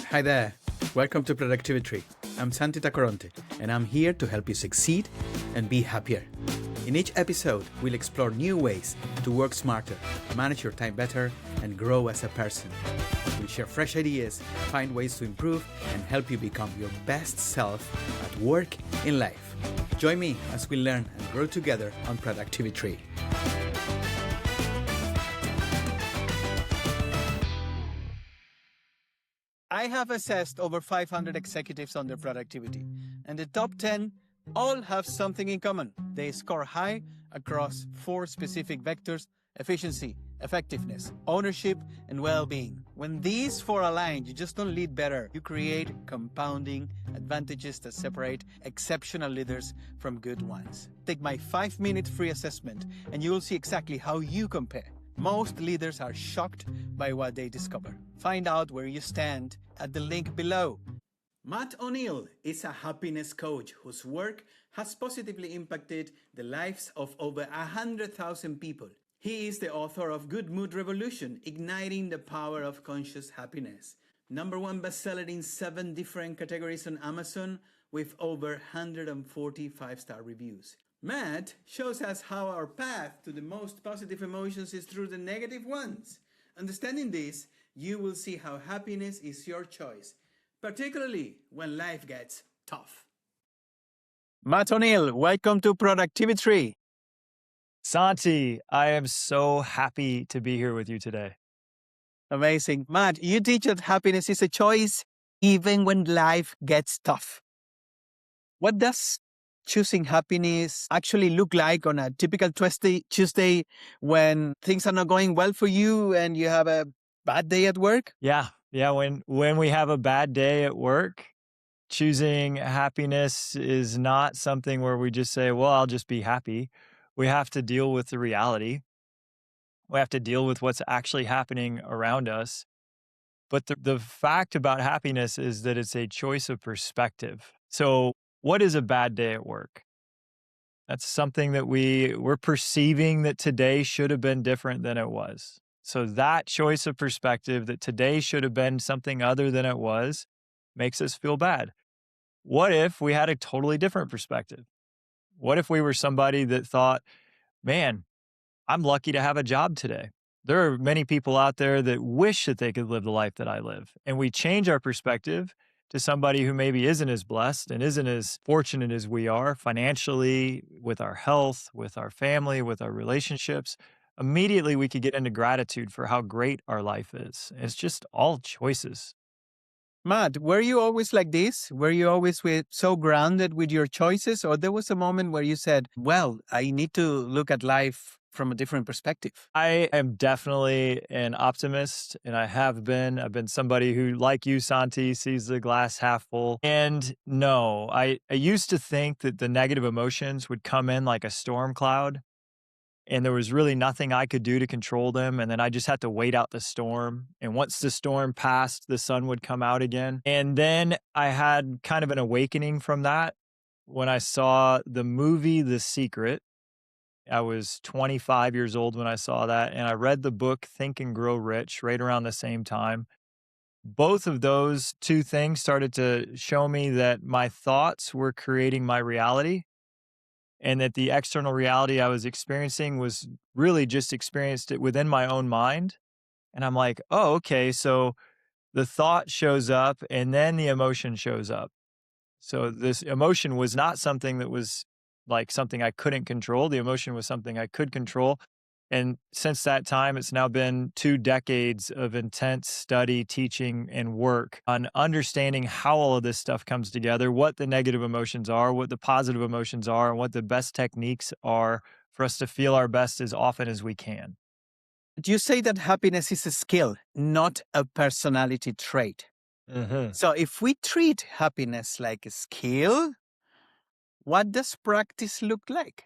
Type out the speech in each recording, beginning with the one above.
Hi there. Welcome to Productivi-Tree. I'm Santi Tacoronte, and I'm here to help you succeed and be happier. In each episode, we'll explore new ways to work smarter, manage your time better, and grow as a person. We'll share fresh ideas, find ways to improve, and help you become your best self at work, in life. Join me as we learn and grow together on Productivi-Tree. I have assessed over 500 executives on their productivity, and the top 10 all have something in common. They score high across 4 specific vectors: efficiency, effectiveness, ownership, and well-being. When these 4 align, you just don't lead better. You create compounding advantages that separate exceptional leaders from good ones. Take my 5-minute free assessment, and you will see exactly how you compare. Most leaders are shocked by what they discover. Find out where you stand at the link below. Matt O'Neill is a happiness coach whose work has positively impacted the lives of over 100,000 people. He is the author of Good Mood Revolution, Igniting the Power of Conscious Happiness. #1 bestseller in 7 different categories on Amazon with over 140 5-star reviews. Matt shows us how our path to the most positive emotions is through the negative ones. Understanding this, you will see how happiness is your choice, particularly when life gets tough. Matt O'Neill, welcome to Productivi-Tree. Santi, I am so happy to be here with you today. Amazing. Matt, you teach that happiness is a choice even when life gets tough. What does choosing happiness actually look like on a typical Tuesday when things are not going well for you and you have a bad day at work? Yeah. When we have a bad day at work, choosing happiness is not something where we just say, well, I'll just be happy. We have to deal with the reality. We have to deal with what's actually happening around us. But the fact about happiness is that it's a choice of perspective. So what is a bad day at work? That's something that we're perceiving that today should have been different than it was. So that choice of perspective that today should have been something other than it was makes us feel bad. What if we had a totally different perspective? What if we were somebody that thought, man, I'm lucky to have a job today. There are many people out there that wish that they could live the life that I live. And we change our perspective to somebody who maybe isn't as blessed and isn't as fortunate as we are financially, with our health, with our family, with our relationships. Immediately, we could get into gratitude for how great our life is. It's just all choices. Matt, were you always like this? Were you always so grounded with your choices? Or there was a moment where you said, well, I need to look at life from a different perspective? I am definitely an optimist, and I have been. I've been somebody who, like you, Santi, sees the glass half full. And no, I used to think that the negative emotions would come in like a storm cloud, and there was really nothing I could do to control them. And then I just had to wait out the storm. And once the storm passed, the sun would come out again. And then I had kind of an awakening from that when I saw the movie The Secret. I was 25 years old when I saw that, and I read the book Think and Grow Rich right around the same time. Both of those 2 things started to show me that my thoughts were creating my reality, and that the external reality I was experiencing was really just experienced it within my own mind. And I'm like, oh, okay, so the thought shows up and then the emotion shows up. So this emotion was not something that was like something I couldn't control. The emotion was something I could control. And since that time, it's now been 2 decades of intense study, teaching, and work on understanding how all of this stuff comes together, what the negative emotions are, what the positive emotions are, and what the best techniques are for us to feel our best as often as we can. You say that happiness is a skill, not a personality trait. Mm-hmm. So if we treat happiness like a skill, what does practice look like?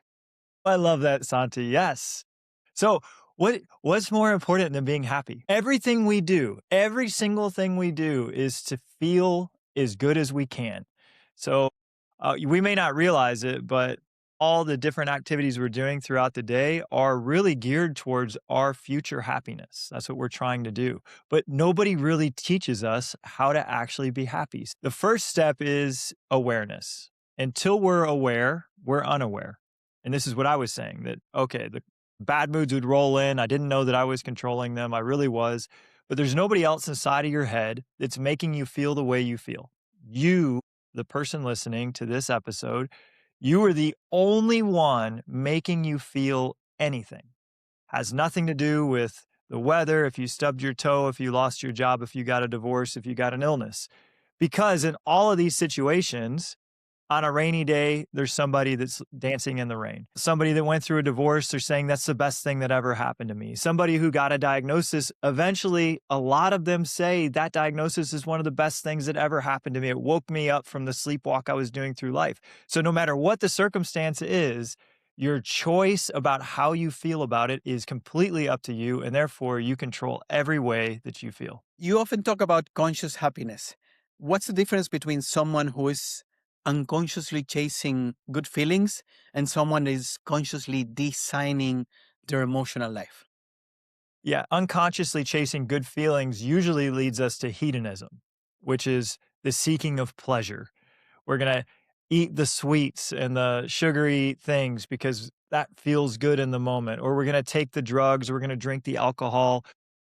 I love that, Santi. Yes. So what's more important than being happy? Everything we do, every single thing we do is to feel as good as we can. So we may not realize it, but all the different activities we're doing throughout the day are really geared towards our future happiness. That's what we're trying to do. But nobody really teaches us how to actually be happy. The first step is awareness. Until we're aware, we're unaware. And this is what I was saying that, okay, the bad moods would roll in. I didn't know that I was controlling them. I really was. But there's nobody else inside of your head that's making you feel the way you feel. You, the person listening to this episode, you are the only one making you feel anything. Has nothing to do with the weather, if you stubbed your toe, if you lost your job, if you got a divorce, if you got an illness. Because in all of these situations, on a rainy day, there's somebody that's dancing in the rain. Somebody that went through a divorce, they're saying that's the best thing that ever happened to me. Somebody who got a diagnosis, eventually, a lot of them say that diagnosis is one of the best things that ever happened to me. It woke me up from the sleepwalk I was doing through life. So no matter what the circumstance is, your choice about how you feel about it is completely up to you, and therefore you control every way that you feel. You often talk about conscious happiness. What's the difference between someone who is unconsciously chasing good feelings and someone is consciously designing their emotional life? Yeah, unconsciously chasing good feelings usually leads us to hedonism, which is the seeking of pleasure. We're going to eat the sweets and the sugary things because that feels good in the moment. Or we're going to take the drugs, we're going to drink the alcohol,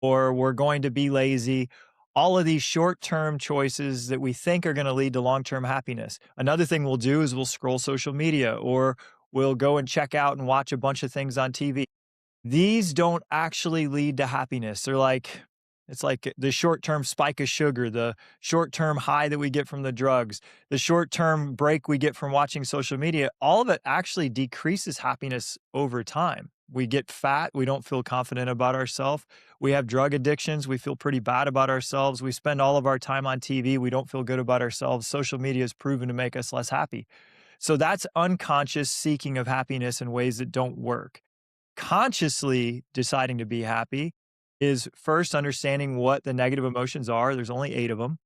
or we're going to be lazy. All of these short term choices that we think are going to lead to long term happiness. Another thing we'll do is we'll scroll social media or we'll go and check out and watch a bunch of things on TV. These don't actually lead to happiness. It's like the short-term spike of sugar, the short-term high that we get from the drugs, the short-term break we get from watching social media. All of it actually decreases happiness over time. We get fat, we don't feel confident about ourselves. We have drug addictions, we feel pretty bad about ourselves. We spend all of our time on TV, we don't feel good about ourselves. Social media has proven to make us less happy. So that's unconscious seeking of happiness in ways that don't work. Consciously deciding to be happy is first understanding what the negative emotions are. There's only 8 of them.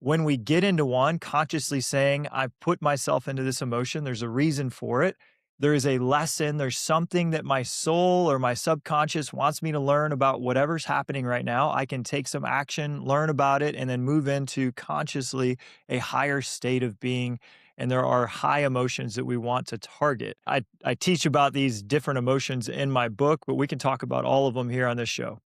When we get into one, consciously saying, I put myself into this emotion, there's a reason for it. There is a lesson, there's something that my soul or my subconscious wants me to learn about whatever's happening right now. I can take some action, learn about it, and then move into consciously a higher state of being. And there are high emotions that we want to target. I teach about these different emotions in my book, but we can talk about all of them here on this show.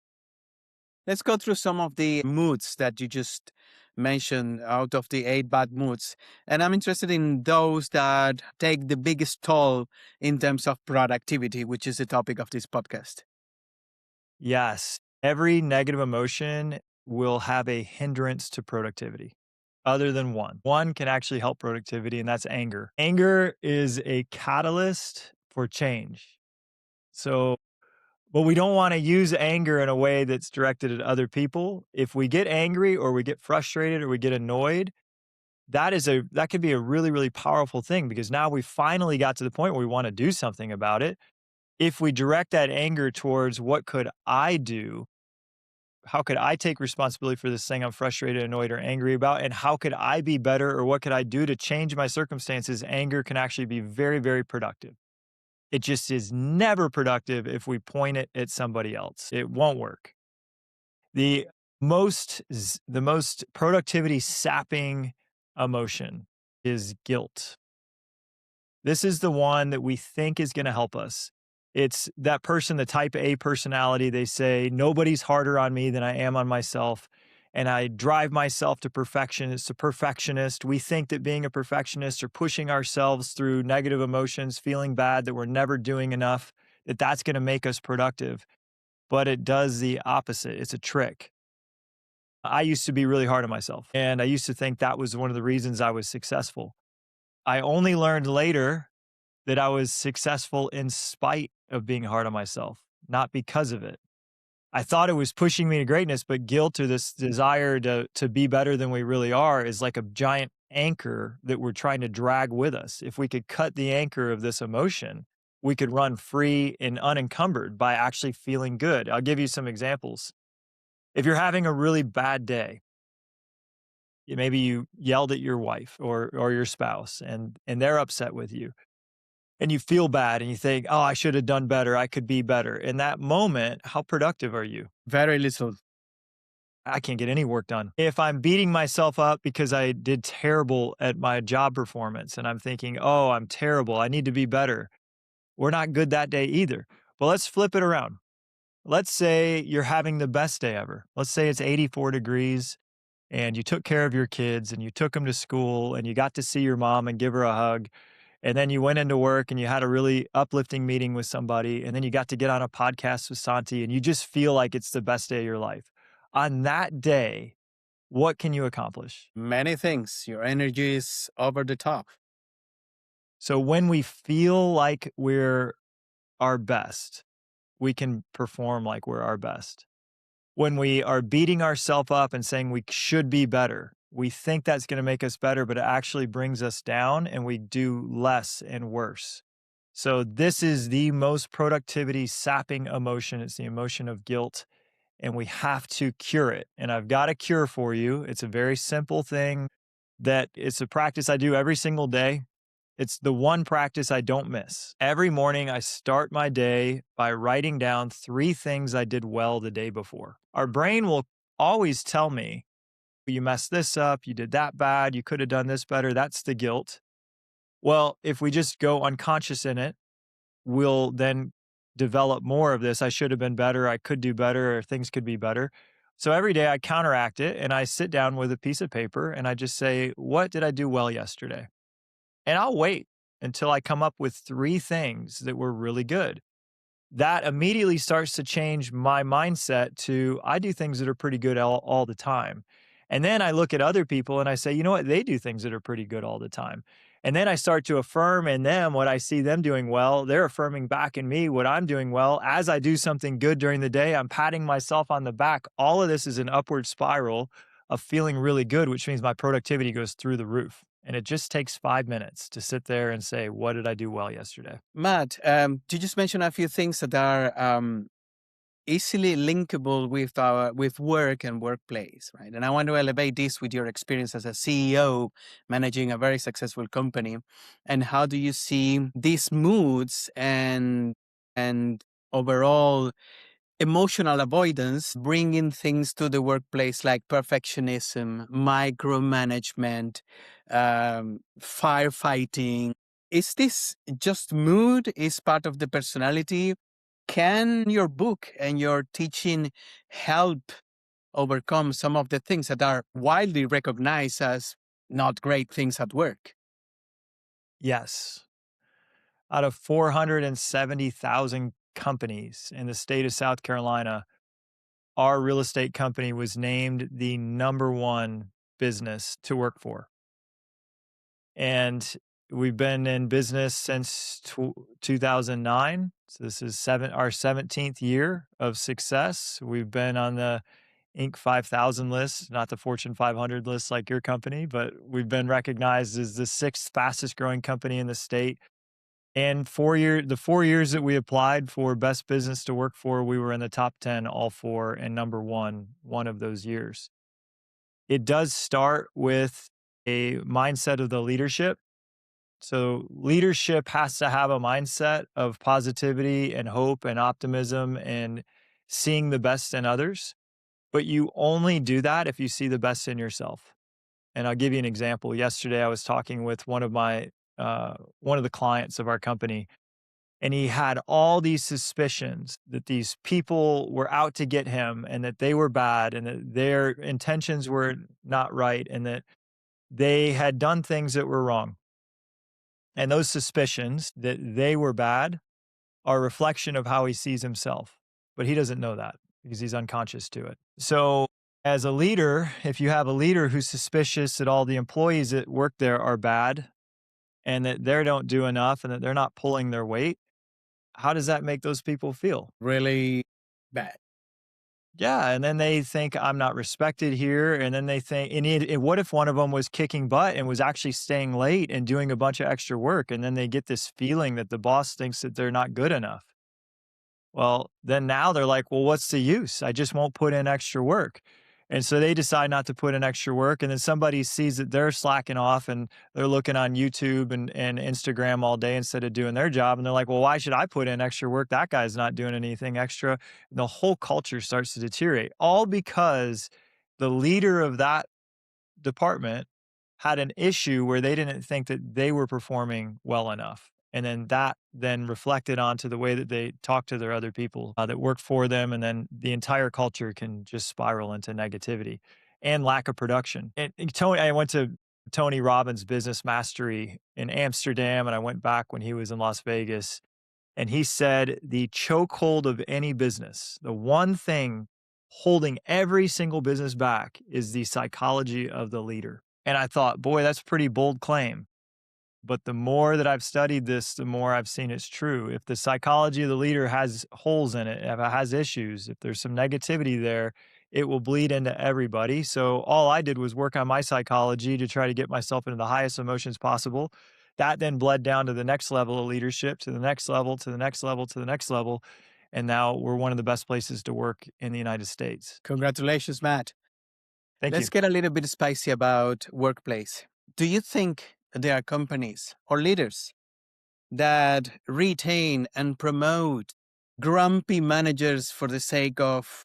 Let's go through some of the moods that you just mentioned out of the 8 bad moods. And I'm interested in those that take the biggest toll in terms of productivity, which is the topic of this podcast. Yes, every negative emotion will have a hindrance to productivity other than one. One can actually help productivity, and that's anger. Anger is a catalyst for change. So, but we don't want to use anger in a way that's directed at other people. If we get angry or we get frustrated or we get annoyed, that could be a really, really powerful thing because now we finally got to the point where we want to do something about it. If we direct that anger towards what could I do? How could I take responsibility for this thing I'm frustrated, annoyed, or angry about? And how could I be better or what could I do to change my circumstances? Anger can actually be very, very productive. It just is never productive if we point it at somebody else. It won't work. The the most productivity sapping emotion is guilt. This is the one that we think is going to help us. It's that person, the type A personality. They say, nobody's harder on me than I am on myself. And I drive myself to perfection. It's a perfectionist. We think that being a perfectionist or pushing ourselves through negative emotions, feeling bad that we're never doing enough, that's going to make us productive. But it does the opposite. It's a trick. I used to be really hard on myself. And I used to think that was one of the reasons I was successful. I only learned later that I was successful in spite of being hard on myself, not because of it. I thought it was pushing me to greatness, but guilt or this desire to be better than we really are is like a giant anchor that we're trying to drag with us. If we could cut the anchor of this emotion, we could run free and unencumbered by actually feeling good. I'll give you some examples. If you're having a really bad day, maybe you yelled at your wife or your spouse and they're upset with you. and you feel bad and you think, oh, I should have done better. I could be better. In that moment, how productive are you? Very little. I can't get any work done. If I'm beating myself up because I did terrible at my job performance and I'm thinking, oh, I'm terrible, I need to be better, we're not good that day either. But let's flip it around. Let's say you're having the best day ever. Let's say it's 84 degrees and you took care of your kids and you took them to school and you got to see your mom and give her a hug. And then you went into work and you had a really uplifting meeting with somebody. And then you got to get on a podcast with Santi and you just feel like it's the best day of your life. On that day, what can you accomplish? Many things. Your energy is over the top. So when we feel like we're our best, we can perform like we're our best. When we are beating ourselves up and saying we should be better, we think that's going to make us better, but it actually brings us down and we do less and worse. So this is the most productivity sapping emotion. It's the emotion of guilt, and we have to cure it. And I've got a cure for you. It's a very simple thing that it's a practice I do every single day. It's the one practice I don't miss. Every morning, I start my day by writing down 3 things I did well the day before. Our brain will always tell me, you messed this up, you did that bad, you could have done this better. That's the guilt. Well, if we just go unconscious in it, we'll then develop more of this. I should have been better, I could do better, or things could be better. So every day I counteract it and I sit down with a piece of paper and I just say, what did I do well yesterday? And I'll wait until I come up with 3 things that were really good. That immediately starts to change my mindset to I do things that are pretty good all the time. And then I look at other people and I say, you know what? They do things that are pretty good all the time. And then I start to affirm in them what I see them doing well. They're affirming back in me what I'm doing well. As I do something good during the day, I'm patting myself on the back. All of this is an upward spiral of feeling really good, which means my productivity goes through the roof. And it just takes 5 minutes to sit there and say, what did I do well yesterday? Matt, you just mentioned a few things that are easily linkable with work and workplace, right? And I want to elevate this with your experience as a CEO managing a very successful company. And how do you see these moods and overall emotional avoidance bringing things to the workplace like perfectionism, micromanagement, firefighting? Is this just mood? Is part of the personality? Can your book and your teaching help overcome some of the things that are widely recognized as not great things at work? Yes. Out of 470,000 companies in the state of South Carolina, our real estate company was named the #1 business to work for. And we've been in business since 2009. So this is our 17th year of success. We've been on the Inc. 5000 list, not the Fortune 500 list like your company, but we've been recognized as the 6th fastest growing company in the state. And the 4 years that we applied for best business to work for, we were in the top 10 all 4 and #1 one of those years. It does start with a mindset of the leadership. So leadership has to have a mindset of positivity and hope and optimism and seeing the best in others. But you only do that if you see the best in yourself. And I'll give you an example. Yesterday, I was talking with one of the clients of our company, and he had all these suspicions that these people were out to get him and that they were bad and that their intentions were not right and that they had done things that were wrong. And those suspicions that they were bad are a reflection of how he sees himself. But he doesn't know that because he's unconscious to it. So as a leader, if you have a leader who's suspicious that all the employees that work there are bad and that they don't do enough and that they're not pulling their weight, how does that make those people feel? Really bad. Yeah, and then they think I'm not respected here, and then they think, and what if one of them was kicking butt and was actually staying late and doing a bunch of extra work, and then they get this feeling that the boss thinks that they're not good enough. Well, then now they're like, well, what's the use? I just won't put in extra work. And so they decide not to put in extra work. And then somebody sees that they're slacking off and they're looking on YouTube and Instagram all day instead of doing their job. And they're like, well, why should I put in extra work? That guy's not doing anything extra. And the whole culture starts to deteriorate, all because the leader of that department had an issue where they didn't think that they were performing well enough. And then that then reflected onto the way that they talk to their other people that work for them. And then the entire culture can just spiral into negativity and lack of production. And Tony, I went to Tony Robbins' Business Mastery in Amsterdam, and I went back when he was in Las Vegas. And he said the chokehold of any business, the one thing holding every single business back is the psychology of the leader. And I thought, boy, that's a pretty bold claim. But the more that I've studied this, the more I've seen it's true. If the psychology of the leader has holes in it, if it has issues, if there's some negativity there, it will bleed into everybody. So all I did was work on my psychology to try to get myself into the highest emotions possible. That then bled down to the next level of leadership, to the next level, to the next level, to the next level. And now we're one of the best places to work in the United States. Congratulations, Matt. Thank Let's you. get a little bit spicy about workplace. Do you think there are companies or leaders that retain and promote grumpy managers for the sake of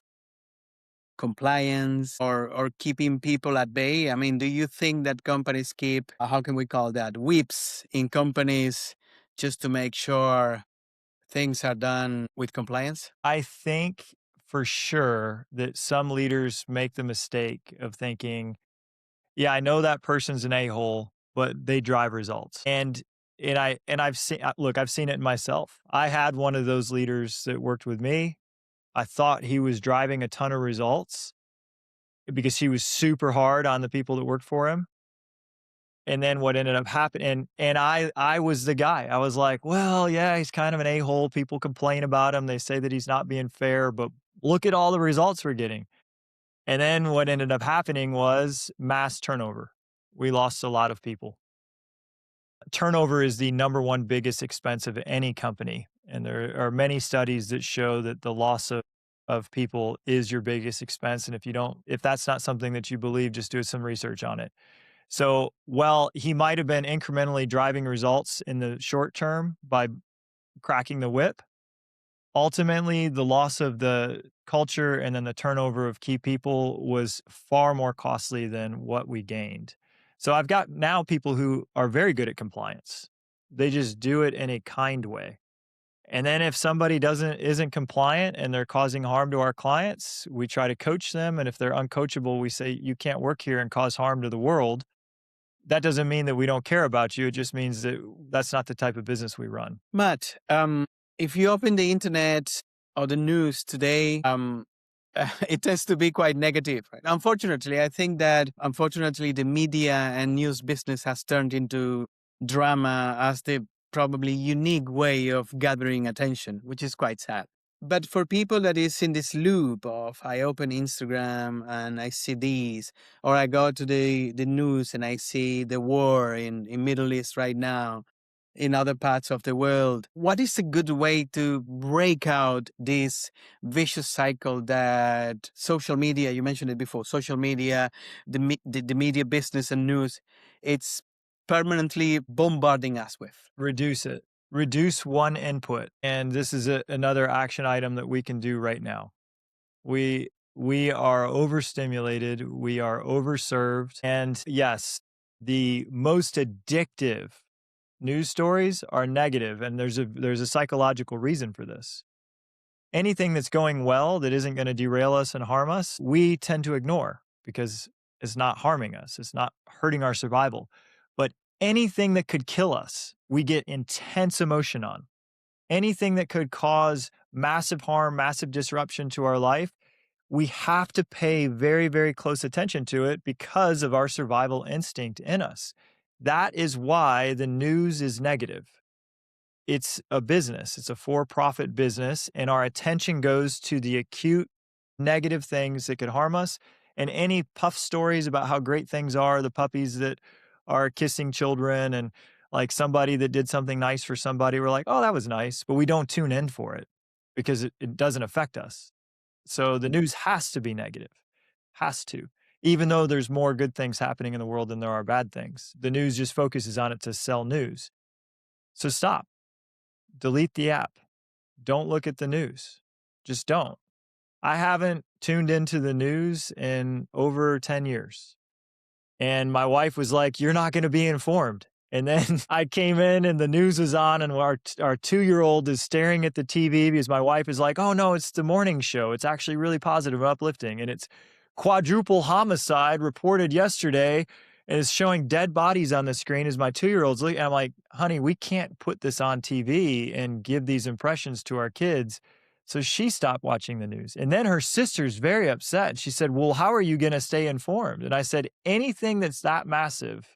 compliance or keeping people at bay? I mean, do you think that companies keep, how can we call that, whips in companies just to make sure things are done with compliance? I think for sure that some leaders make the mistake of thinking, yeah, I know that person's an a-hole, but they drive results. And I've seen look, I've seen it in myself. I had one of those leaders that worked with me. I thought he was driving a ton of results because he was super hard on the people that worked for him. And then what ended up happening, and I was the guy. I was like, well, yeah, he's kind of an a-hole. People complain about him. They say that he's not being fair, but look at all the results we're getting. And then what ended up happening was mass turnover. We lost a lot of people. Turnover is the number one biggest expense of any company. And there are many studies that show that the loss of people is your biggest expense. And if that's not something that you believe, just do some research on it. So, while he might have been incrementally driving results in the short term by cracking the whip, ultimately the loss of the culture and then the turnover of key people was far more costly than what we gained. So I've got now people who are very good at compliance. They just do it in a kind way. And then if somebody isn't compliant and they're causing harm to our clients, we try to coach them. And if they're uncoachable, we say, you can't work here and cause harm to the world. That doesn't mean that we don't care about you. It just means that that's not the type of business we run. Matt, if you open the internet or the news today, it tends to be quite negative. Right? Unfortunately, I think that the media and news business has turned into drama as the probably unique way of gathering attention, which is quite sad. But for people that is in this loop of I open Instagram and I see these, or I go to the news and I see the war in Middle East right now, in other parts of the world, what is a good way to break out this vicious cycle that social media, you mentioned it before, social media, the media business and news, it's permanently bombarding us with? Reduce it. Reduce one input. And this is another action item that we can do right now. We are overstimulated, we are overserved, and yes, the most addictive news stories are negative, and there's a psychological reason for this. Anything that's going well that isn't going to derail us and harm us, we tend to ignore because it's not harming us, it's not hurting our survival. But anything that could kill us, we get intense emotion on. Anything that could cause massive harm, massive disruption to our life, we have to pay very, very close attention to it because of our survival instinct in us. That is why the news is negative. It's a business, it's a for-profit business, and our attention goes to the acute negative things that could harm us. And any puff stories about how great things are, the puppies that are kissing children and like somebody that did something nice for somebody, we're like, oh, that was nice, but we don't tune in for it because it doesn't affect us. So the news has to be negative, Has to. Even though there's more good things happening in the world than there are bad things. The news just focuses on it to sell news. So stop. Delete the app. Don't look at the news. Just don't. I haven't tuned into the news in over 10 years. And my wife was like, "You're not gonna be informed." And then I came in and the news was on and our 2-year-old is staring at the TV because my wife is like, "Oh, no, it's the morning show. It's actually really positive and uplifting, and it's quadruple homicide reported yesterday, and it's showing dead bodies on the screen," as my 2-year-old's looking. I'm like, "Honey, we can't put this on TV and give these impressions to our kids." So she stopped watching the news. And then her sister's very upset. She said, "Well, how are you going to stay informed?" And I said, "Anything that's that massive,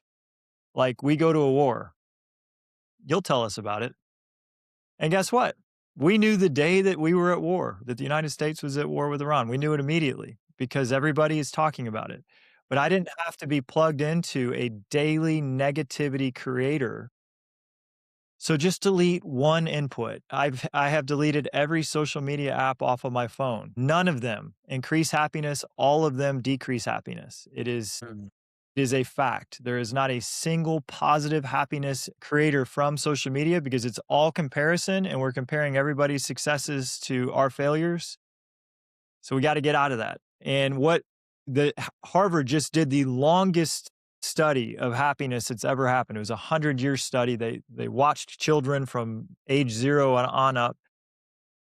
like we go to a war, you'll tell us about it." And guess what? We knew the day that we were at war, that the United States was at war with Iran. We knew it immediately because everybody is talking about it. But I didn't have to be plugged into a daily negativity creator. So just delete one input. I have deleted every social media app off of my phone. None of them increase happiness, all of them decrease happiness. It is a fact. There is not a single positive happiness creator from social media because it's all comparison and we're comparing everybody's successes to our failures. So we got to get out of that. And what the Harvard just did the longest study of happiness that's ever happened. It was a 100-year study. They watched children from age 0 on up.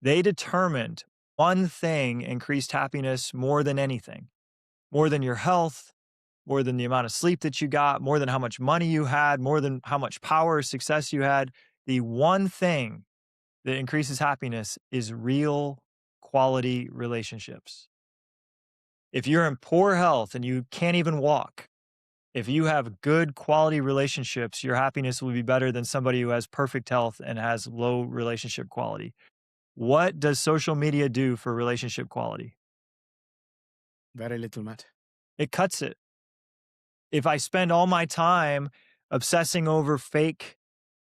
They determined one thing increased happiness more than anything, more than your health, more than the amount of sleep that you got, more than how much money you had, more than how much power or success you had. The one thing that increases happiness is real quality relationships. If you're in poor health and you can't even walk, if you have good quality relationships, your happiness will be better than somebody who has perfect health and has low relationship quality. What does social media do for relationship quality? Very little, Matt. It cuts it. If I spend all my time obsessing over fake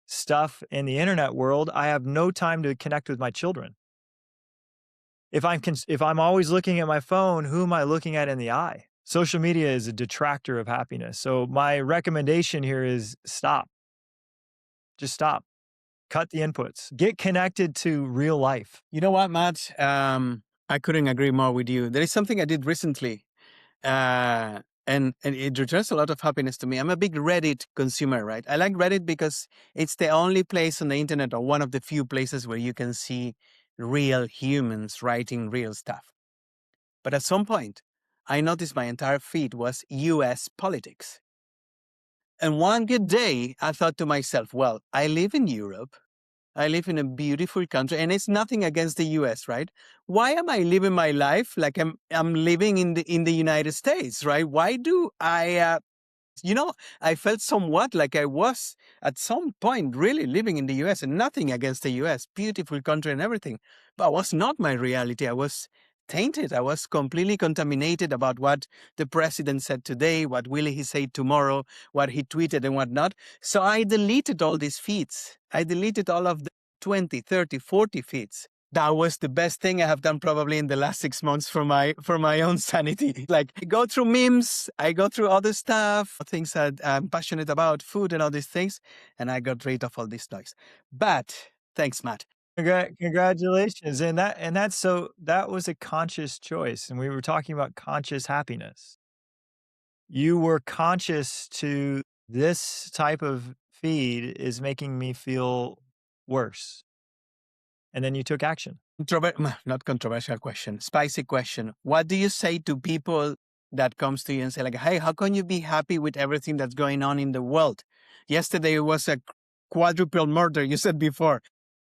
stuff in the internet world, I have no time to connect with my children. If I'm always looking at my phone, who am I looking at in the eye? Social media is a detractor of happiness. So my recommendation here is stop. Just stop. Cut the inputs. Get connected to real life. You know what, Matt? I couldn't agree more with you. There is something I did recently, and it returns a lot of happiness to me. I'm a big Reddit consumer, right? I like Reddit because it's the only place on the internet, or one of the few places, where you can see real humans writing real stuff. But at some point, I noticed my entire feed was US politics. And one good day, I thought to myself, well, I live in Europe. I live in a beautiful country, and it's nothing against the US, right? Why am I living my life like I'm living in the United States, right? Why do I I felt somewhat like I was at some point really living in the US, and nothing against the US, beautiful country and everything. But it was not my reality. I was tainted. I was completely contaminated about what the president said today, what will he say tomorrow, what he tweeted and whatnot. So I deleted all these feeds. I deleted all of the 20, 30, 40 feeds. That was the best thing I have done probably in the last 6 months for my own sanity. Like, I go through memes, I go through other stuff, things that I'm passionate about, food and all these things, and I got rid of all this noise. But thanks, Matt. Congratulations. That was a conscious choice. And we were talking about conscious happiness. You were conscious to this type of feed is making me feel worse. And then you took action. Not controversial question, spicy question. What do you say to people that comes to you and say, like, hey, how can you be happy with everything that's going on in the world? Yesterday was a quadruple murder, you said before,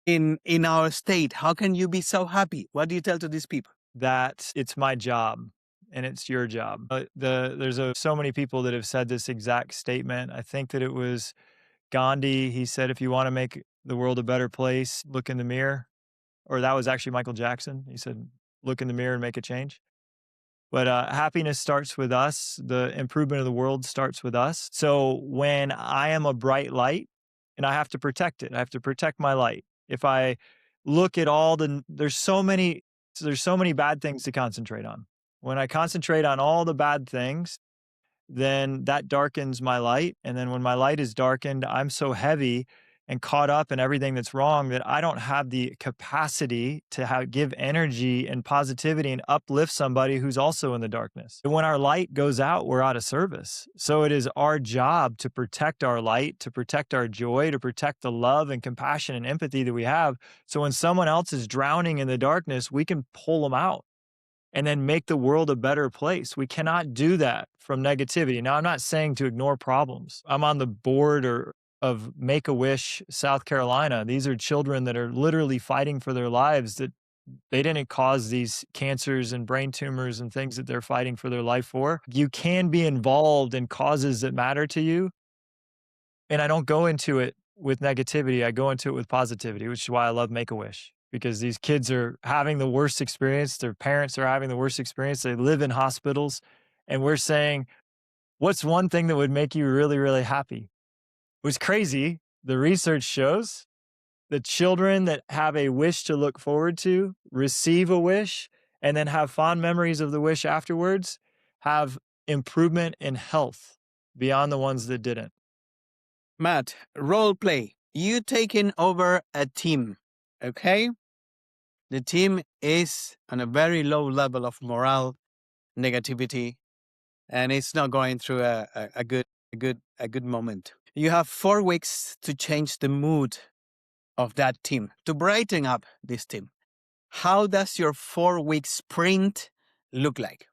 in our state. How can you be so happy? What do you tell to these people? That it's my job and it's your job. There's so many people that have said this exact statement. I think that it was Gandhi. He said, if you want to make the world a better place, look in the mirror. Or that was actually Michael Jackson. He said, look in the mirror and make a change. But happiness starts with us. The improvement of the world starts with us. So when I am a bright light and I have to protect it, I have to protect my light. If I look at there's so many bad things to concentrate on. When I concentrate on all the bad things, then that darkens my light. And then when my light is darkened, I'm so heavy and caught up in everything that's wrong that I don't have the capacity to give energy and positivity and uplift somebody who's also in the darkness. And when our light goes out, we're out of service. So it is our job to protect our light, to protect our joy, to protect the love and compassion and empathy that we have. So when someone else is drowning in the darkness, we can pull them out and then make the world a better place. We cannot do that from negativity. Now, I'm not saying to ignore problems. I'm on the board of Make-A-Wish, South Carolina. These are children that are literally fighting for their lives, that they didn't cause these cancers and brain tumors and things that they're fighting for their life for. You can be involved in causes that matter to you. And I don't go into it with negativity. I go into it with positivity, which is why I love Make-A-Wish, because these kids are having the worst experience. Their parents are having the worst experience. They live in hospitals. And we're saying, what's one thing that would make you really, really happy? It was crazy. The research shows the children that have a wish to look forward to, receive a wish, and then have fond memories of the wish afterwards, have improvement in health beyond the ones that didn't. Matt, role play. You taking over a team, okay? The team is on a very low level of morale, negativity, and it's not going through a good moment. You have 4 weeks to change the mood of that team, to brighten up this team. How does your 4-week sprint look like?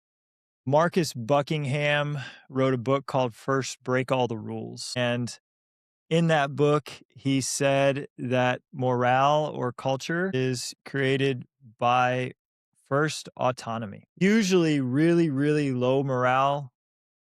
Marcus Buckingham wrote a book called First Break All the Rules. And in that book, he said that morale or culture is created by first autonomy. Usually, really, really low morale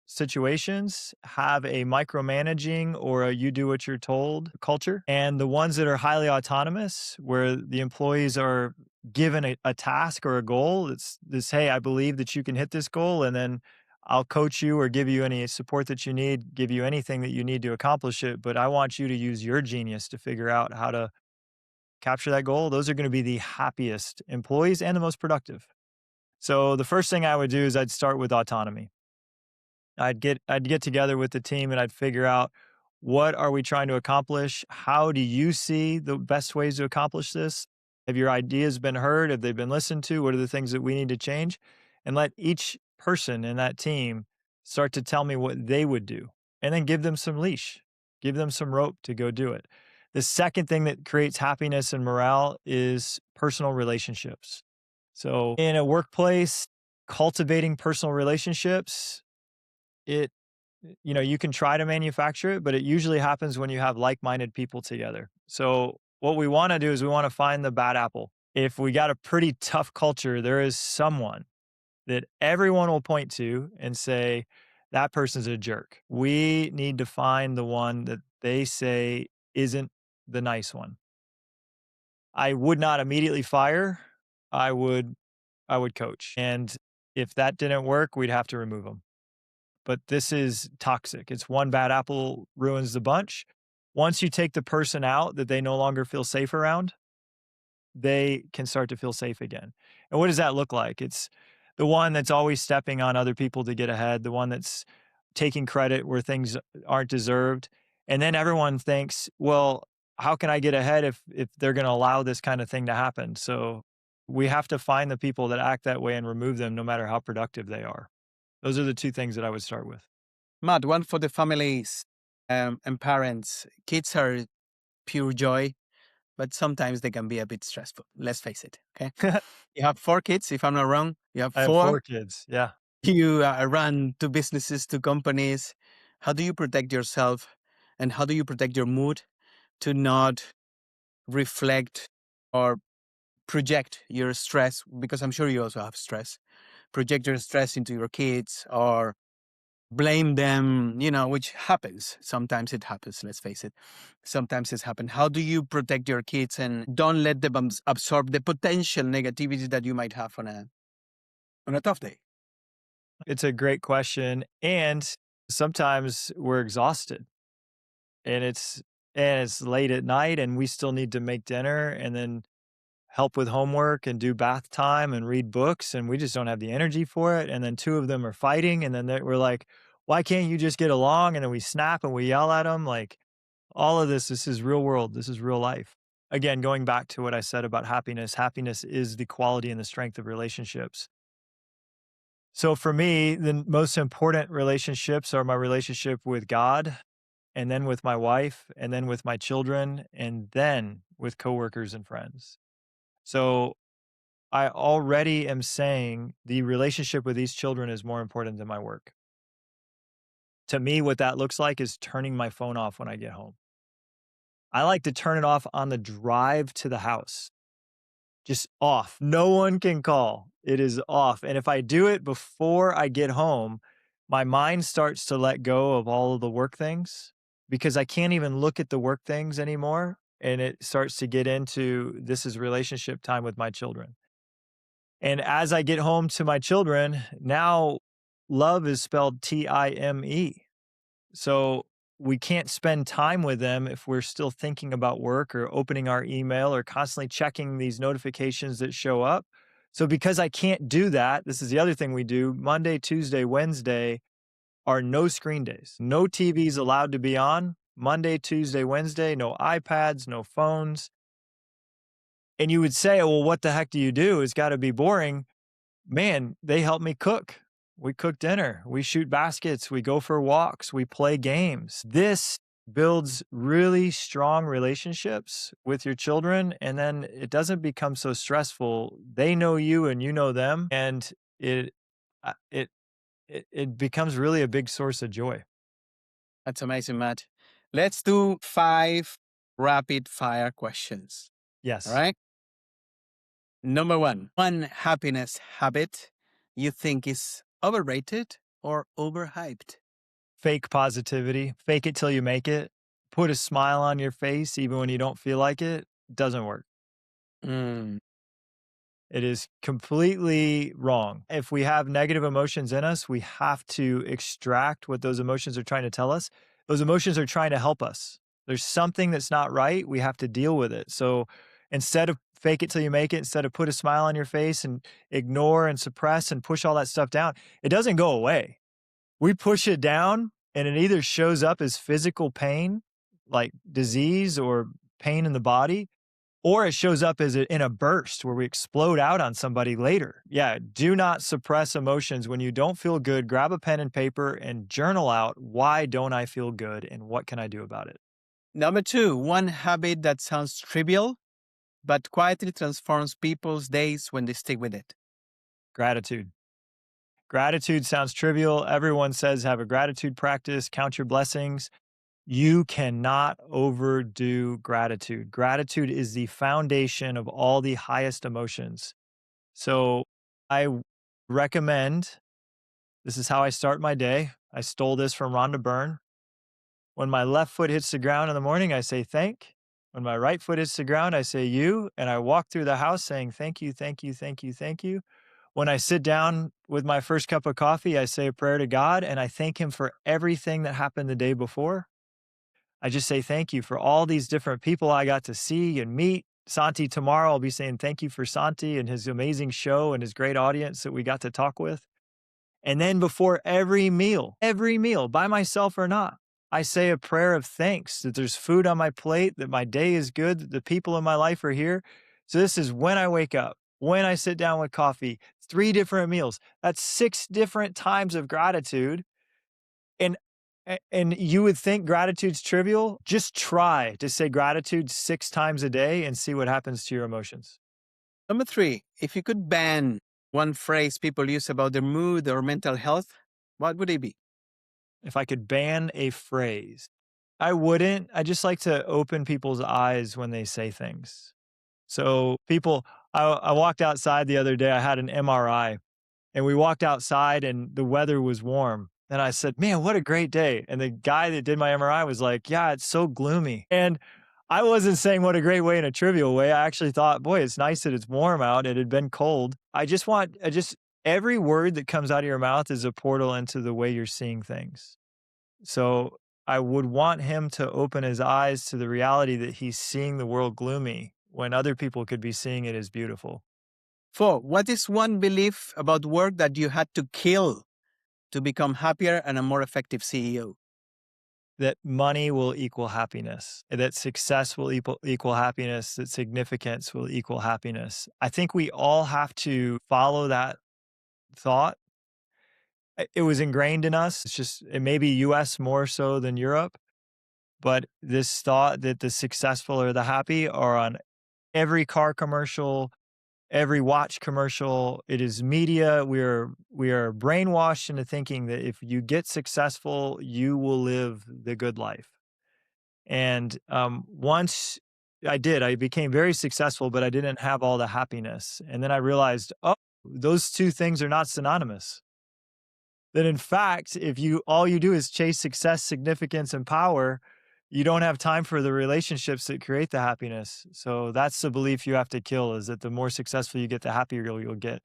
situations have a micromanaging or a you do what you're told culture. And the ones that are highly autonomous, where the employees are given a task or a goal, it's this, hey, I believe that you can hit this goal, and then I'll coach you or give you any support that you need, give you anything that you need to accomplish it. But I want you to use your genius to figure out how to capture that goal. Those are going to be the happiest employees and the most productive. So the first thing I would do is I'd start with autonomy. I'd get together with the team and I'd figure out, what are we trying to accomplish? How do you see the best ways to accomplish this? Have your ideas been heard? Have they been listened to? What are the things that we need to change? And let each person in that team start to tell me what they would do, and then give them some leash, give them some rope to go do it. The second thing that creates happiness and morale is personal relationships. So in a workplace, cultivating personal relationships, it you can try to manufacture it, but it usually happens when you have like-minded people together. So what we want to do is we want to find the bad apple. If we got a pretty tough culture, there is someone that everyone will point to and say, that person's a jerk. We need to find the one that they say isn't the nice one. I would not immediately fire. I would coach. And if that didn't work, we'd have to remove them. But this is toxic. It's one bad apple ruins the bunch. Once you take the person out that they no longer feel safe around, they can start to feel safe again. And what does that look like? It's the one that's always stepping on other people to get ahead, the one that's taking credit where things aren't deserved. And then everyone thinks, well, how can I get ahead if they're going to allow this kind of thing to happen? So we have to find the people that act that way and remove them, no matter how productive they are. Those are the two things that I would start with. Matt, one for the families and parents. Kids are pure joy, but sometimes they can be a bit stressful. Let's face it. Okay. You have 4 kids, if I'm not wrong. You have I have 4. 4 kids. Yeah. You run 2 businesses, 2 companies. How do you protect yourself, and how do you protect your mood to not reflect or project your stress? Because I'm sure you also have stress. Project your stress into your kids or blame them, which happens. Sometimes it happens, let's face it. Sometimes it's happened. How do you protect your kids and don't let them absorb the potential negativity that you might have on a tough day? It's a great question. And sometimes we're exhausted and it's late at night and we still need to make dinner and then help with homework and do bath time and read books, and we just don't have the energy for it. And then two of them are fighting, and then we're like, why can't you just get along? And then we snap and we yell at them. Like all of this is real world. This is real life. Again, going back to what I said about happiness, happiness is the quality and the strength of relationships. So for me, the most important relationships are my relationship with God, and then with my wife, and then with my children, and then with coworkers and friends. So I already am saying the relationship with these children is more important than my work. To me, what that looks like is turning my phone off when I get home. I like to turn it off on the drive to the house. Just off. No one can call. It is off. And if I do it before I get home, my mind starts to let go of all of the work things because I can't even look at the work things anymore. And it starts to get into this is relationship time with my children. And as I get home to my children, now love is spelled Time. So we can't spend time with them if we're still thinking about work or opening our email or constantly checking these notifications that show up. So because I can't do that, this is the other thing we do. Monday, Tuesday, Wednesday are no screen days. No TVs allowed to be on. Monday, Tuesday, Wednesday, no iPads, no phones. And you would say, well, what the heck do you do? It's got to be boring. Man, they help me cook. We cook dinner, we shoot baskets, we go for walks, we play games. This builds really strong relationships with your children, and then it doesn't become so stressful. They know you and you know them, and it uh, it it becomes really a big source of joy. That's amazing, Matt. Let's do 5 rapid fire questions. All Yes. right. Number one happiness habit you think is overrated or overhyped? Fake positivity, fake it till you make it. Put a smile on your face even when you don't feel like it. Doesn't work. Mm, It is completely wrong. If we have negative emotions in us, we have to extract what those emotions are trying to tell us. Those emotions are trying to help us. There's something that's not right. We have to deal with it. So instead of fake it till you make it, instead of put a smile on your face and ignore and suppress and push all that stuff down, it doesn't go away. We push it down and it either shows up as physical pain, like disease or pain in the body, or it shows up as in a burst where we explode out on somebody later. Yeah, do not suppress emotions. When you don't feel good, grab a pen and paper and journal out, why don't I feel good and what can I do about it? Number two, one habit that sounds trivial but quietly transforms people's days when they stick with it. Gratitude. Gratitude sounds trivial. Everyone says have a gratitude practice, count your blessings. You cannot overdo gratitude. Gratitude is the foundation of all the highest emotions. So I recommend this is how I start my day. I stole this from Rhonda Byrne. When my left foot hits the ground in the morning, I say thank. When my right foot hits the ground, I say you. And I walk through the house saying thank you, thank you, thank you, thank you. When I sit down with my first cup of coffee, I say a prayer to God and I thank Him for everything that happened the day before. I just say thank you for all these different people I got to see and meet. Santi, tomorrow I'll be saying thank you for Santi and his amazing show and his great audience that we got to talk with. And then before every meal, by myself or not, I say a prayer of thanks that there's food on my plate, that my day is good, that the people in my life are here. So this is when I wake up, when I sit down with coffee, 3 different meals. That's 6 different times of gratitude. And and you would think gratitude's trivial. Just try to say gratitude 6 times a day and see what happens to your emotions. Number three, if you could ban one phrase people use about their mood or mental health, what would it be? If I could ban a phrase, I wouldn't. I just like to open people's eyes when they say things. So people, I walked outside the other day. I had an MRI, and we walked outside, and the weather was warm. And I said, "Man, what a great day!" And the guy that did my MRI was like, "Yeah, it's so gloomy." And I wasn't saying what a great way in a trivial way. I actually thought, "Boy, it's nice that it's warm out. It had been cold." I just every word that comes out of your mouth is a portal into the way you're seeing things. So I would want him to open his eyes to the reality that he's seeing the world gloomy when other people could be seeing it as beautiful. 4, what is one belief about work that you had to kill to become happier and a more effective CEO? That money will equal happiness, that success will equal happiness, that significance will equal happiness. I think we all have to follow that thought. It was ingrained in us. It's just, it may be US more so than Europe, but this thought that the successful or the happy are on every car commercial, every watch commercial. It is media. We are brainwashed into thinking that if you get successful, you will live the good life. And once I became very successful, but I didn't have all the happiness. And then I realized, oh, those two things are not synonymous. That in fact, if you all you do is chase success, significance, and power, you don't have time for the relationships that create the happiness. So that's the belief you have to kill, is that the more successful you get, the happier you'll get.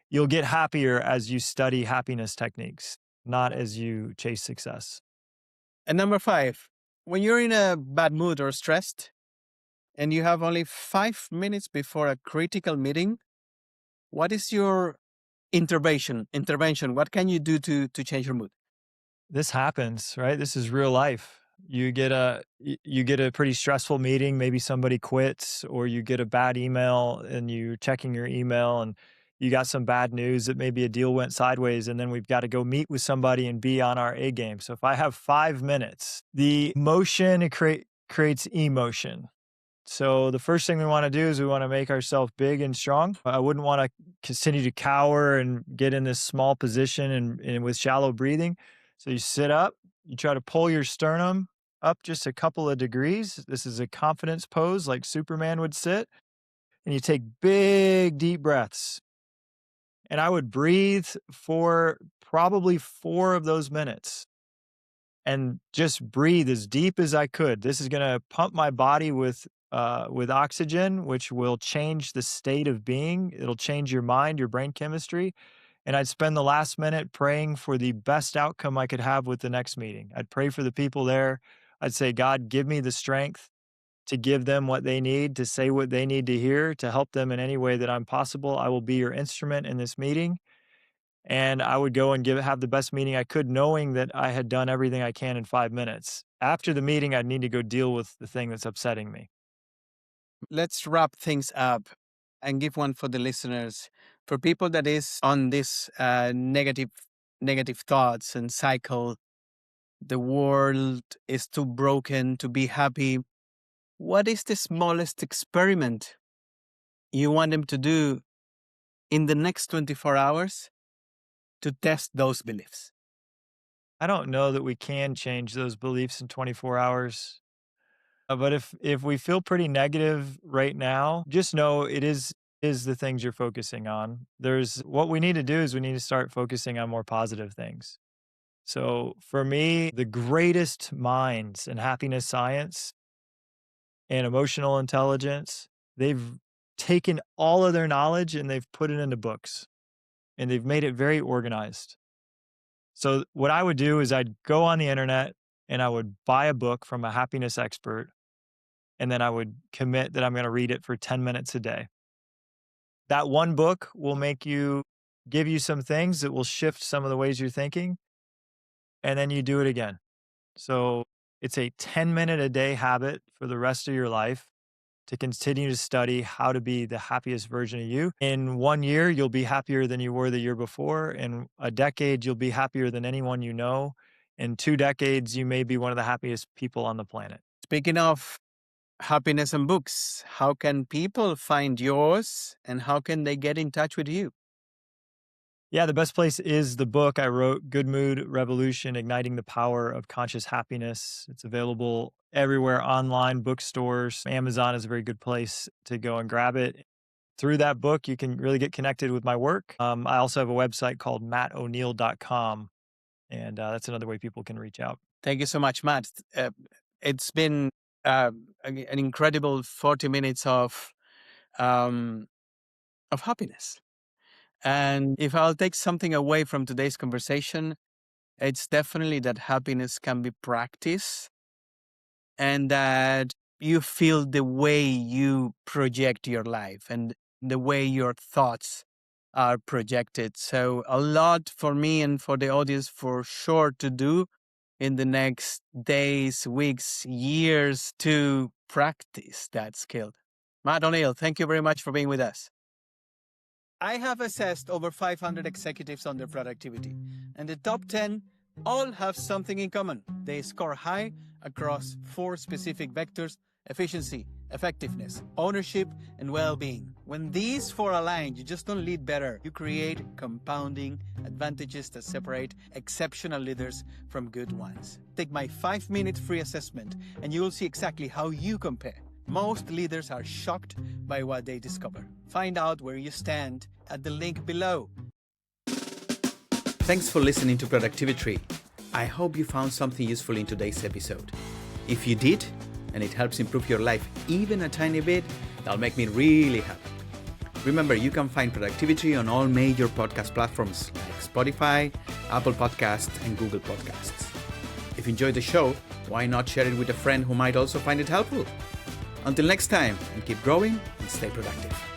You'll get happier as you study happiness techniques, not as you chase success. And number 5, when you're in a bad mood or stressed and you have only 5 minutes before a critical meeting, what is your intervention? What can you do to change your mood? This happens, right? This is real life. You get a pretty stressful meeting, maybe somebody quits, or you get a bad email and you're checking your email and you got some bad news that maybe a deal went sideways, and then we've got to go meet with somebody and be on our A game. So if I have 5 minutes, the motion creates emotion. So the first thing we want to do is we want to make ourselves big and strong. I wouldn't want to continue to cower and get in this small position and with shallow breathing. So you sit up, you try to pull your sternum up just a couple of degrees. This is a confidence pose like Superman would sit. And you take big, deep breaths. And I would breathe for probably 4 of those minutes and just breathe as deep as I could. This is going to pump my body with oxygen, which will change the state of being. It'll change your mind, your brain chemistry. And I'd spend the last minute praying for the best outcome I could have with the next meeting. I'd pray for the people there. I'd say, God, give me the strength to give them what they need, to say what they need to hear, to help them in any way that I'm possible. I will be your instrument in this meeting. And I would go and have the best meeting I could, knowing that I had done everything I can in 5 minutes. After the meeting, I'd need to go deal with the thing that's upsetting me. Let's wrap things up and give one for the listeners. For people that is on this negative thoughts and cycle, the world is too broken to be happy. What is the smallest experiment you want them to do in the next 24 hours to test those beliefs? I don't know that we can change those beliefs in 24 hours. But if we feel pretty negative right now, just know it is the things you're focusing on. There's what we need to do is we need to start focusing on more positive things. So for me, the greatest minds in happiness science and emotional intelligence, they've taken all of their knowledge and they've put it into books and they've made it very organized. So what I would do is I'd go on the internet and I would buy a book from a happiness expert, and then I would commit that I'm going to read it for 10 minutes a day. That one book will give you some things that will shift some of the ways you're thinking, and then you do it again. So it's a 10-minute a day habit for the rest of your life to continue to study how to be the happiest version of you. In 1 year, you'll be happier than you were the year before. In a decade, you'll be happier than anyone you know. In 2 decades, you may be one of the happiest people on the planet. Speaking of happiness and books, how can people find yours and how can they get in touch with you? Yeah, the best place is the book I wrote, Good Mood Revolution, Igniting the Power of Conscious Happiness. It's available everywhere online, bookstores. Amazon is a very good place to go and grab it. Through that book, you can really get connected with my work. I also have a website called mattoneil.com, and that's another way people can reach out. Thank you so much, Matt. It's been an incredible 40 minutes of happiness. And if I'll take something away from today's conversation, it's definitely that happiness can be practiced and that you feel the way you project your life and the way your thoughts are projected. So a lot for me and for the audience for sure to do in the next days, weeks, years to practice that skill. Matt O'Neill, thank you very much for being with us. I have assessed over 500 executives on their productivity, and the top 10 all have something in common. They score high across 4 specific vectors: efficiency, effectiveness, ownership, and well-being. When these 4 align, you just don't lead better. You create compounding advantages that separate exceptional leaders from good ones. Take my 5-minute free assessment, and you will see exactly how you compare. Most leaders are shocked by what they discover. Find out where you stand at the link below. Thanks for listening to Productivi-Tree. I hope you found something useful in today's episode. If you did, and it helps improve your life even a tiny bit, that'll make me really happy. Remember, you can find Productivi-Tree on all major podcast platforms like Spotify, Apple Podcasts, and Google Podcasts. If you enjoyed the show, why not share it with a friend who might also find it helpful? Until next time, and keep growing and stay productive.